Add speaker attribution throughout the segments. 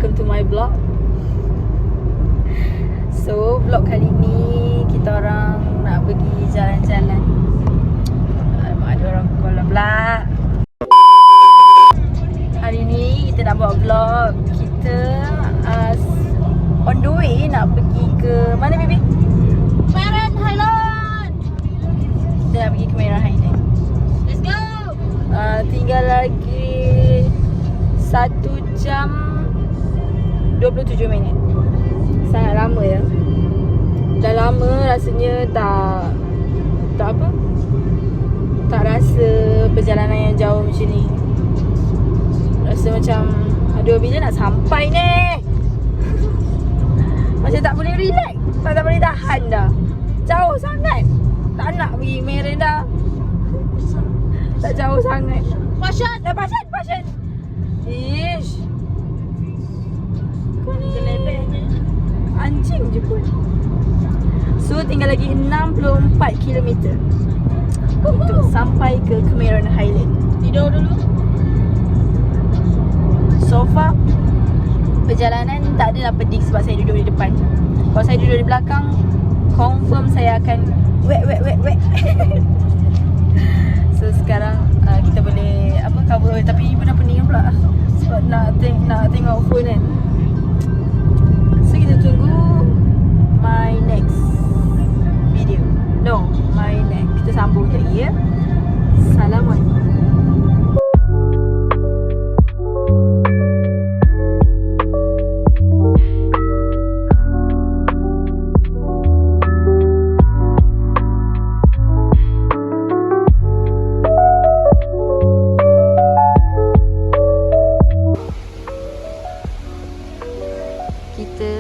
Speaker 1: welcome to my vlog. So vlog kali ni kita orang nak pergi jalan-jalan. Alamak, ada orang call pula. Hari ni kita nak buat vlog. Kita on the way nak pergi ke mana, baby?
Speaker 2: Kemayoran Highland.
Speaker 1: Kita nak pergi ke Kemayoran Highland.
Speaker 2: Let's go.
Speaker 1: Tinggal lagi 1 jam 27 minit. Sangat lama ya. Dah lama rasanya tak rasa perjalanan yang jauh macam ni. Rasa macam aduh, bila nak sampai ni? Macam tak boleh relax. Tak boleh tahan dah. Jauh sangat. Tak nak pergi Kemayoran dah. Tak jauh sangat.
Speaker 2: Passion.
Speaker 1: Passion. Ish. Kau ni anjing je pun. So tinggal lagi 64 km untuk sampai ke Kemayoran Highland.
Speaker 2: Tidur dulu.
Speaker 1: So far perjalanan tak adalah pedih sebab saya duduk di depan. Kalau saya duduk di belakang, confirm saya akan wet. So sekarang kita boleh cover, tapi ibu dah pening pula sebab nak tengok phone kan. So kita tunggu my next video. Kita sambung lagi ya. Assalamualaikum. Kita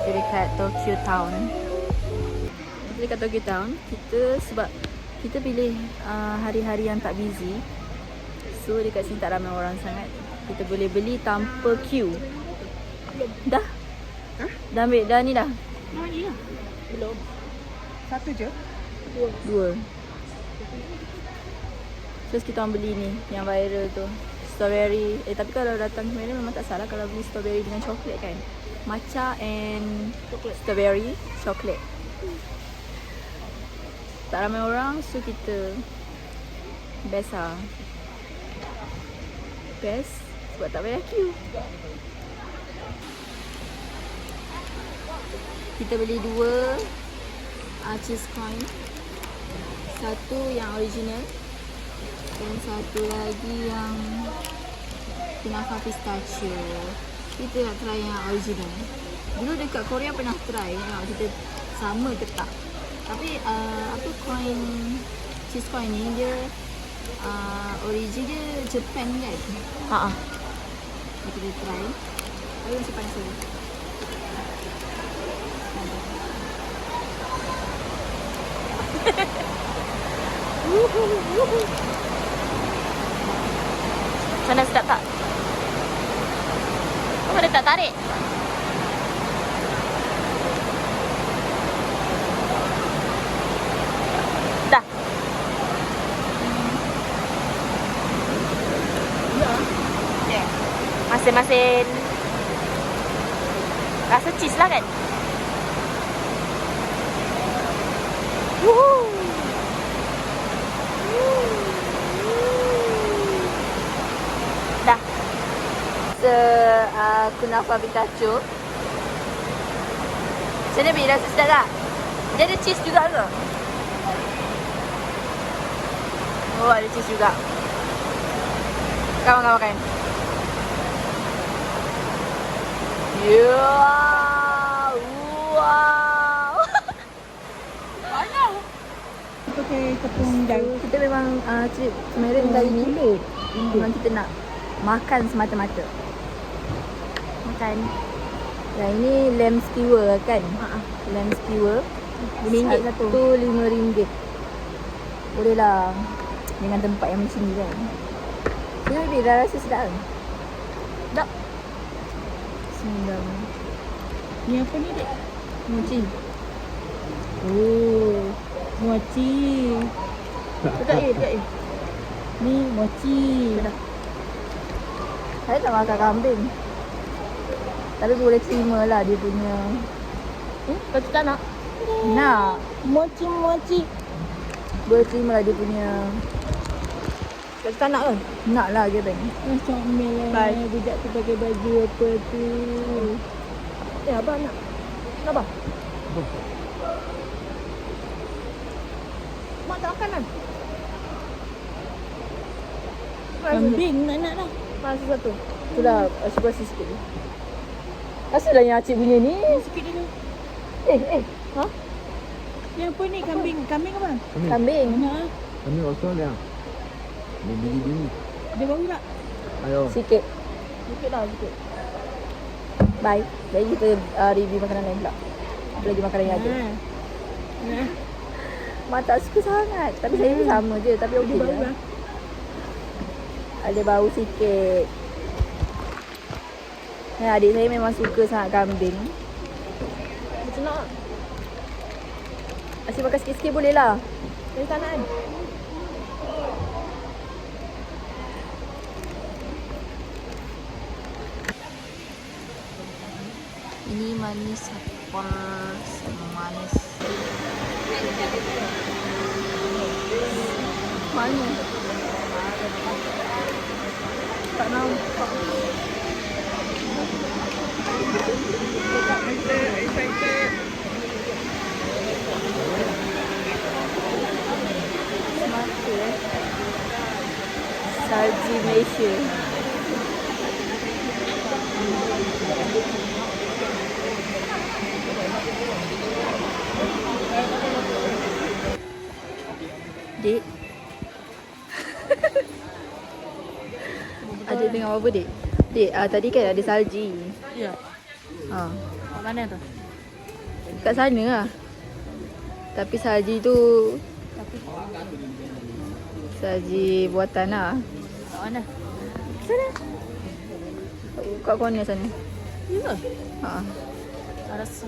Speaker 1: dekat Tokyo Town. Dekat Tokyo Town, sebab kita pilih hari-hari yang tak busy. So dekat sini tak ramai orang sangat. Kita boleh beli tanpa queue. Dah? Dah ambil dah ni dah?
Speaker 2: Belum. Satu je.
Speaker 1: Dua. Terus kita orang beli ni yang viral tu, strawberry. Tapi kalau datang ke Kemayoran memang tak salah kalau beli strawberry dengan coklat kan. Matcha and strawberry coklat. Tak ramai orang, so kita best lah. Best sebab tak payah queue. Kita beli 2 cheese coin. Satu yang original dan satu lagi yang kunafa pistachio. Kita nak try yang original. Dulu dekat Korea pernah try, kita sama ke tak. Tapi coin cheese coin ni dia origin dia Japan kan? Kita try. Ayo masih panas lagi. Macam mana, sedap tak? Kau ada tak tarik? Dah? Ya. Masin-masin. Rasa cheese lah kan? Woohoo! Dah. Kunafa pistachio. Macam mana Bi? Rasa sedap tak? Dia ada cheese juga ke? Oh, ada cheese juga. Kau makan. Wow.
Speaker 2: Banyak. Pakai tepung jagung.
Speaker 1: Kita memang trip Kemayoran kali ni memang kita nak makan semata-mata. Makan. Yang ini lamb skewer kan? Lamb skewer. RM5 satu. RM5. Boleh lah dengan tempat yang macam ni kan. Jadi dah rasa sedap kan? Sedap. Bismillah.
Speaker 2: Ni apa ni, Dek?
Speaker 1: Mochi.
Speaker 2: Oh, mochi. Dekat A. Ni mochi.
Speaker 1: Dah. Saya tak makan kambing. Tapi boleh terima lah dia punya.
Speaker 2: Kau tak nak?
Speaker 1: Nak.
Speaker 2: Mochi.
Speaker 1: Boleh terima lah dia punya.
Speaker 2: Kau tak nak ke?
Speaker 1: Nak lah gepeng.
Speaker 2: Comel
Speaker 1: Bye.
Speaker 2: lah. Budak tu pakai baju apa tu. Abang nak. Nak abang? Mak tak makan kan? Kambing nak dah.
Speaker 1: Masuk satu. Itulah asyik-asyik sikit ni. Asalnya yang acik punya ni.
Speaker 2: Sikit dulu.
Speaker 1: Ha?
Speaker 2: Yang apa ni kambing? Kambing apa?
Speaker 1: Kambing.
Speaker 2: Nak.
Speaker 3: Kami Australia. Dia bini.
Speaker 2: Dia baru tak?
Speaker 3: Ayo.
Speaker 1: Sikit.
Speaker 2: Sikit dah, sikit.
Speaker 1: Bye. Jadi kita review makanan lain pula. Apa lagi makanan yang ada. Mak tak suka sangat. Tapi saya pun sama je. Tapi okey
Speaker 2: Dia baru
Speaker 1: je.
Speaker 2: lah.
Speaker 1: Ada bau sikit. Adik saya memang suka sangat kambing.
Speaker 2: Macam nak?
Speaker 1: Asyik makan sikit-sikit boleh lah.
Speaker 2: Dari tak nak kan?
Speaker 1: Ini manis manis. Mana? Tak nampak. Semata Salji Malaysia. Dek. Adik tengok apa dek? Dek, tadi kan ada salji.
Speaker 2: Ya.
Speaker 1: Ha.
Speaker 2: Kat mana tu?
Speaker 1: Kat sana lah. Tapi salji tu salji buatan lah.
Speaker 2: Kat mana?
Speaker 1: Sana. Kat corner sana.
Speaker 2: Ya.
Speaker 1: Ha.
Speaker 2: Tak rasa.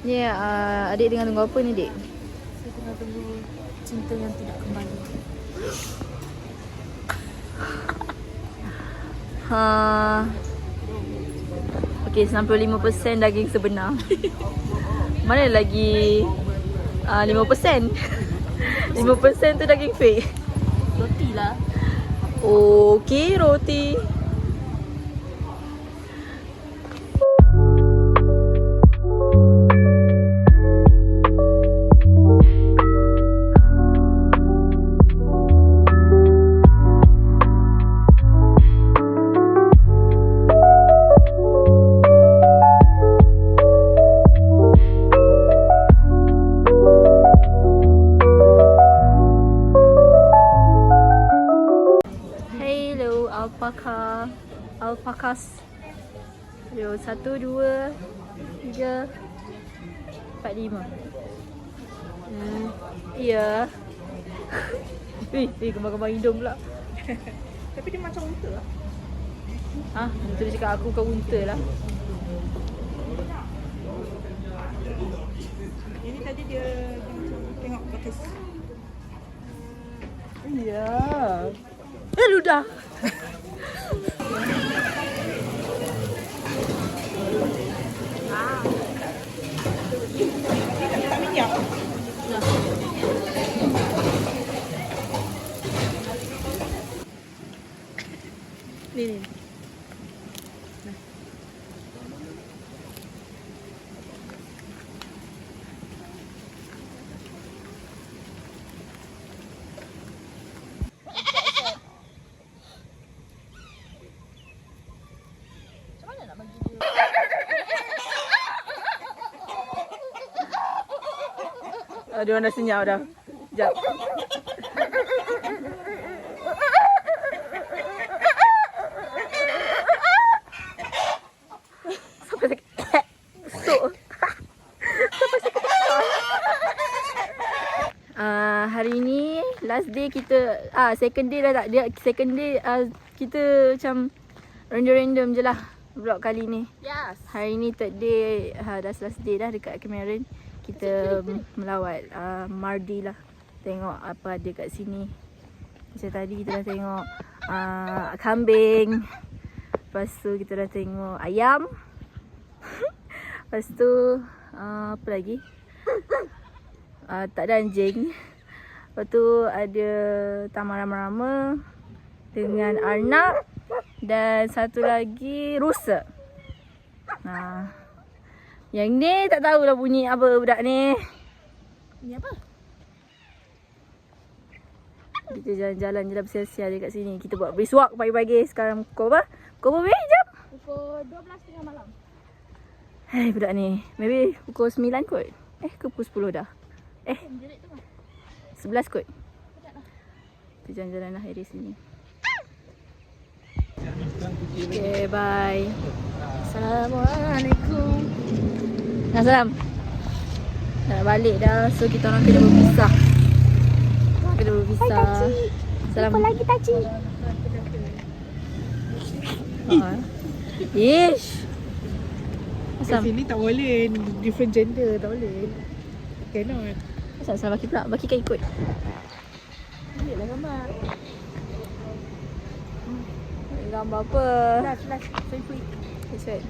Speaker 1: Ni adik tengah tunggu apa ni dek?
Speaker 2: Saya tengah tunggu cinta yang tidak kembali.
Speaker 1: Ha. Okey, 95% daging sebenar. Mana lagi 5%? 5% tu daging fake.
Speaker 2: Roti lah.
Speaker 1: Okey, roti. Hello, alpacas. Yo, 1, 2, 3, 4, 5. Ya. Kembang-kembang hidung pula.
Speaker 2: Tapi dia macam unta lah.
Speaker 1: Ha, itu dia cakap aku bukan unta lah.
Speaker 2: Ini tadi dia macam tengok pakai.
Speaker 1: Ya. Ludah.
Speaker 2: Tak minyak. Ni.
Speaker 1: Dia orang dah senyap dah. Sekejap. Sampai sakit. Besuk. Sampai sakit. Hari ni last day kita second day dah tak dia second day kita macam random je lah vlog kali ni.
Speaker 2: Yes.
Speaker 1: Hari ni third day dah last day dah dekat Cameron. Kita melawat Mardi lah. Tengok apa ada kat sini. Macam tadi kita dah tengok kambing. Lepas tu kita dah tengok ayam. Lepas tu apa lagi? Tak ada anjing. Lepas tu ada taman rama-rama dengan arnab dan satu lagi rusa. Yang ni tak tahulah bunyi apa budak ni.
Speaker 2: Ni apa?
Speaker 1: Kita jalan-jalan je lah bersiar-siar dekat sini. Kita buat brisk walk pagi-pagi. Sekarang pukul apa? Pukul berapa jam?
Speaker 2: Pukul 12.30 malam.
Speaker 1: Hai budak ni. Maybe pukul 9 kot. Ke pukul 10 dah?
Speaker 2: Jerit tu lah.
Speaker 1: 11 kot. Kita jalan-jalan lah dari sini. Okay, bye.
Speaker 2: Assalamualaikum.
Speaker 1: Salam. Dah balik dah. So kita orang kena berpisah. Kena berpisah. Salam.
Speaker 2: Apa lagi Taci?
Speaker 1: Ish.
Speaker 2: Kat
Speaker 1: Asam.
Speaker 2: sini tak boleh. Different gender tak boleh. Cannot.
Speaker 1: Asal salah Baki pula. Baki kan ikut.
Speaker 2: Yelah gambar.
Speaker 1: Gambar apa?
Speaker 2: Last. Free.
Speaker 1: That's right.